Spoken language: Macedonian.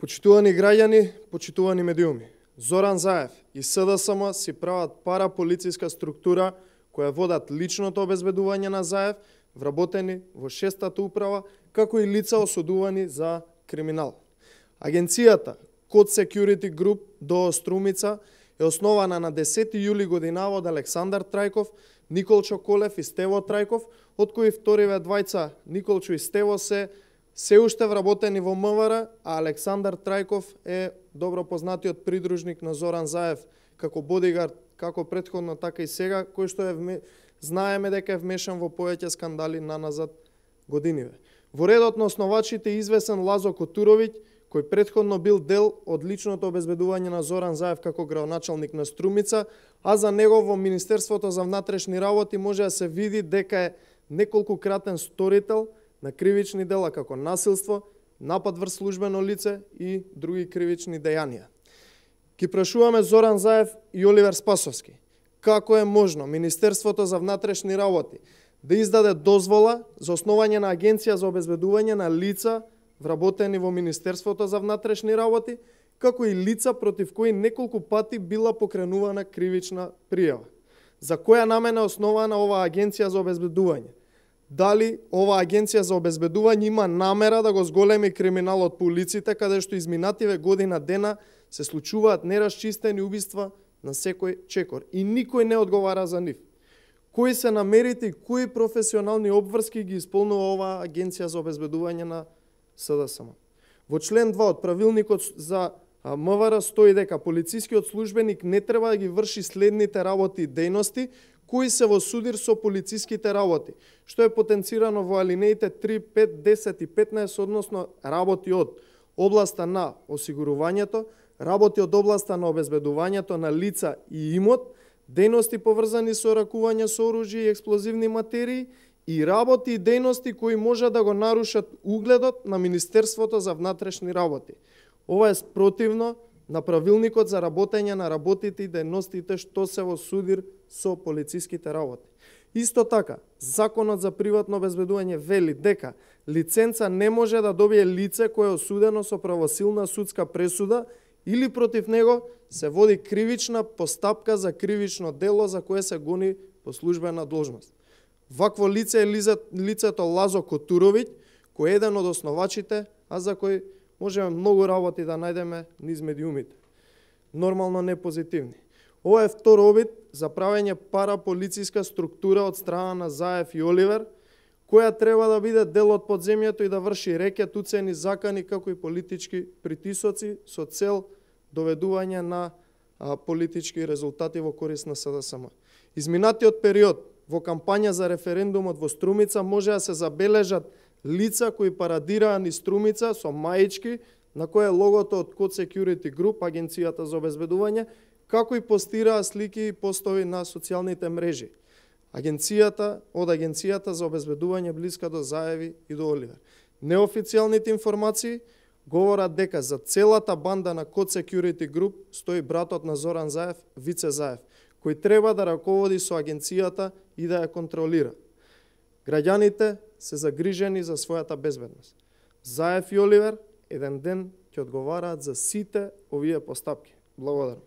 Почитувани граѓани, почитувани медиуми, Зоран Заев и СДСМ си прават параполициска структура која водат личното обезбедување на Заев, вработени во 6-та управа, како и лица осудувани за криминал. Агенцијата Code Security Group до Струмица е основана на 10 јули годинава од Александар Трајков, Николчо Колев и Стево Трајков, од кои вториве двајца Николчо и Стево се уште вработени во МВР, а Александар Трајков е добро познатиот придружник на Зоран Заев како бодигард, како претходно, така и сега, кој што знаеме дека е вмешан во повеќе скандали наназад годиниве. Во редот на основачите е известен Лазо Котуровиќ, кој претходно бил дел од личното обезбедување на Зоран Заев како градоначалник на Струмица, а за него во Министерството за внатрешни работи може да се види дека е неколкукратен сторител на кривични дела како насилство, напад врз службено лице и други кривични дејанија. Ги прашуваме Зоран Заев и Оливер Спасовски, како е можно Министерството за внатрешни работи да издаде дозвола за основање на агенција за обезбедување на лица вработени во Министерството за внатрешни работи, како и лица против кои неколку пати била покренувана кривична пријава. За која намена е основана оваа агенција за обезбедување? Дали оваа агенција за обезбедување има намера да го зголеми криминалот по улиците, каде што изминативе година дена се случуваат нерасчистени убиства на секој чекор и никој не одговара за нив? Кои се намерите и кои професионални обврски ги исполнува оваа агенција за обезбедување на СДСМ? Во член 2 од правилникот за МВР стои дека полицискиот службеник не треба да ги врши следните работи и дејности кои се во судир со полициските работи, што е потенцирано во алинеите 3, 5, 10 и 15, односно работи од областа на осигурувањето, работи од областа на обезбедувањето на лица и имот, дејности поврзани со ракување со оружје и експлозивни материи и работи и дејности кои може да го нарушат угледот на Министерството за внатрешни работи. Ова е спротивно на правилникот за работење на работите и дејностите што се во судир со полициските работи. Исто така, Законот за приватно обезбедување вели дека лиценца не може да добие лице кое е осудено со правосилна судска пресуда или против него се води кривична постапка за кривично дело за кое се гони по службена должност. Вакво лице е лицето Лазо Котуровиќ, кој е еден од основачите, а за кој можеме многу работи да најдеме низ медиумите. Нормално не позитивни. Ова е втор обид за правење параполициска структура од страна на Заев и Оливер, која треба да биде дел од подземјето и да врши рекет, уцени, закани, како и политички притисоци со цел доведување на политички резултати во корист на СДСМ. Изминатиот период во кампања за референдумот во Струмица може да се забележат лица кои парадираа низ Струмица со маички на која е логото од Code Security Group, агенцијата за обезбедување, како и постираа слики и постови на социјалните мрежи. Агенцијата за обезбедување блиска до Заеви и до Оливер. Неофицијалните информации говорат дека за целата банда на Code Security Group стои братот на Зоран Заев, Вице Заев, кој треба да раководи со агенцијата и да ја контролира. Граѓаните се загрижени за својата безбедност. Заев и Оливер еден ден ќе одговараат за сите овие постапки. Благодарам.